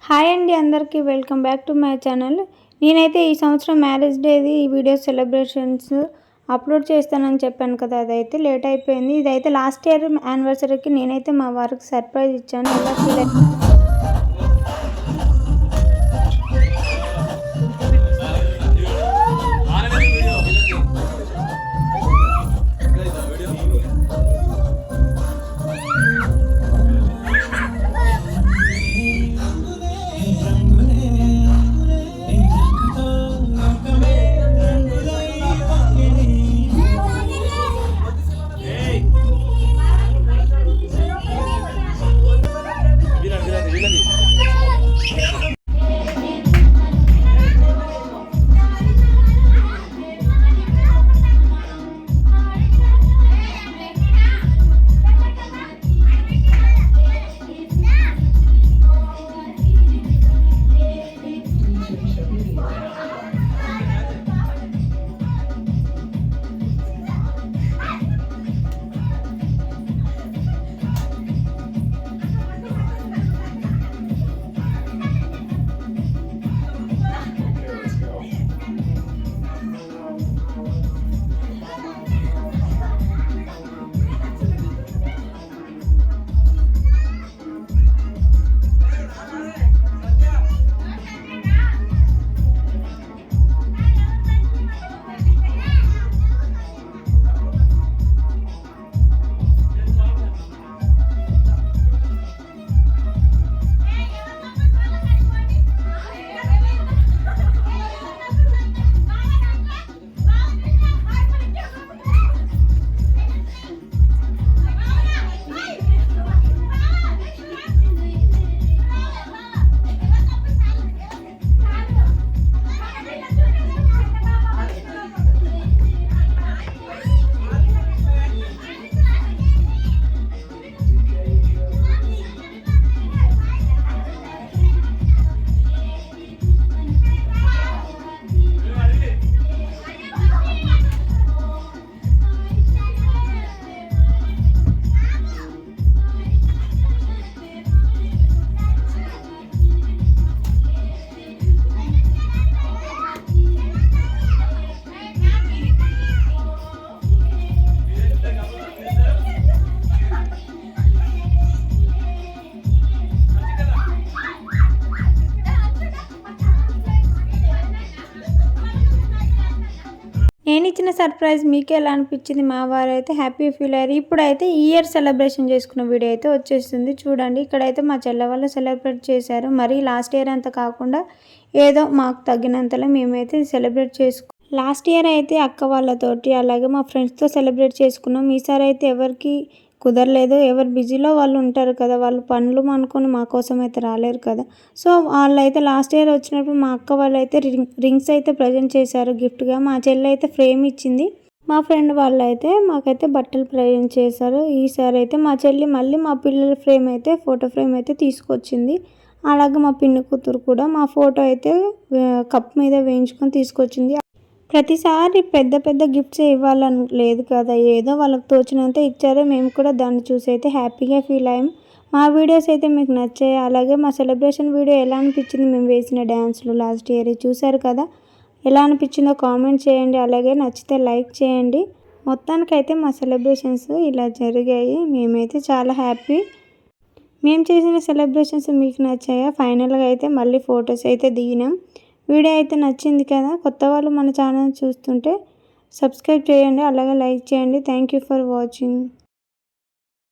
Hi అండి అందరికీ welcome back to my channel. నేనైతే ఈ సంవత్సరం మ్యారేజ్ డేది ఈ వీడియో సెలబ్రేషన్స్ అప్లోడ్ చేస్తానని చెప్పాను కదా, అదైతే లేట్ అయిపోయింది. ఇదైతే లాస్ట్ ఇయర్ యానివర్సరీకి నేనైతే మా వారికి సర్ప్రైజ్ ఇచ్చాను. ఎలా ఫీల్ నేను ఇచ్చిన సర్ప్రైజ్ మీకు ఎలా అనిపించింది? మా వారు అయితే హ్యాపీ ఫీల్ అయ్యారు. ఇప్పుడైతే ఈ ఇయర్ సెలబ్రేషన్ చేసుకున్న వీడియో అయితే వచ్చేస్తుంది చూడండి. ఇక్కడైతే మా చెల్లె వాళ్ళు సెలబ్రేట్ చేశారు. మరి లాస్ట్ ఇయర్ అంతా కాకుండా ఏదో మాకు తగ్గినంతలో మేమైతే సెలబ్రేట్ లాస్ట్ ఇయర్ అయితే అక్క వాళ్ళతోటి అలాగే మా ఫ్రెండ్స్తో సెలబ్రేట్ చేసుకున్నాం. ఈసారి అయితే ఎవరికి కుదరలేదు. ఎవరు బిజీలో వాళ్ళు ఉంటారు కదా, వాళ్ళు పనులు అనుకొని మా కోసం అయితే రాలేరు కదా. సో వాళ్ళైతే లాస్ట్ ఇయర్ వచ్చినప్పుడు మా అక్క వాళ్ళు అయితే రింగ్స్ అయితే ప్రజెంట్ చేశారు గిఫ్ట్గా. మా చెల్లి అయితే ఫ్రేమ్ ఇచ్చింది. మా ఫ్రెండ్ వాళ్ళు అయితే మాకైతే బట్టలు ప్రజెంట్ చేశారు. ఈసారి అయితే మా చెల్లి మళ్ళీ మా పిల్లల ఫ్రేమ్ అయితే ఫోటో ఫ్రేమ్ అయితే తీసుకొచ్చింది. అలాగే మా పిన్ని కూతురు కూడా మా ఫోటో అయితే కప్ మీద వేయించుకొని తీసుకొచ్చింది. ప్రతిసారి పెద్ద పెద్ద గిఫ్ట్స్ ఇవ్వాలని లేదు కదా, ఏదో వాళ్ళకి తోచినంత ఇచ్చారో. మేము కూడా దాన్ని చూసి అయితే హ్యాపీగా ఫీల్ అయ్యాం. మా వీడియోస్ అయితే మీకు నచ్చాయి. అలాగే మా సెలబ్రేషన్ వీడియో ఎలా అనిపించింది, మేము వేసిన డ్యాన్స్లు లాస్ట్ ఇయర్ చూశారు కదా, ఎలా అనిపించిందో కామెంట్ చేయండి. అలాగే నచ్చితే లైక్ చేయండి. మొత్తానికైతే మా సెలబ్రేషన్స్ ఇలా జరిగాయి. మేమైతే చాలా హ్యాపీ. మేము చేసిన సెలబ్రేషన్స్ మీకు నచ్చాయా? ఫైనల్గా అయితే మళ్ళీ ఫొటోస్ అయితే దిగినాం. వీడియో అయితే నచ్చింది కదా. కొత్త వాళ్ళు మన ఛానల్ చూస్తుంటే సబ్స్క్రైబ్ చేయండి, అలాగే లైక్ చేయండి. Thank you for watching.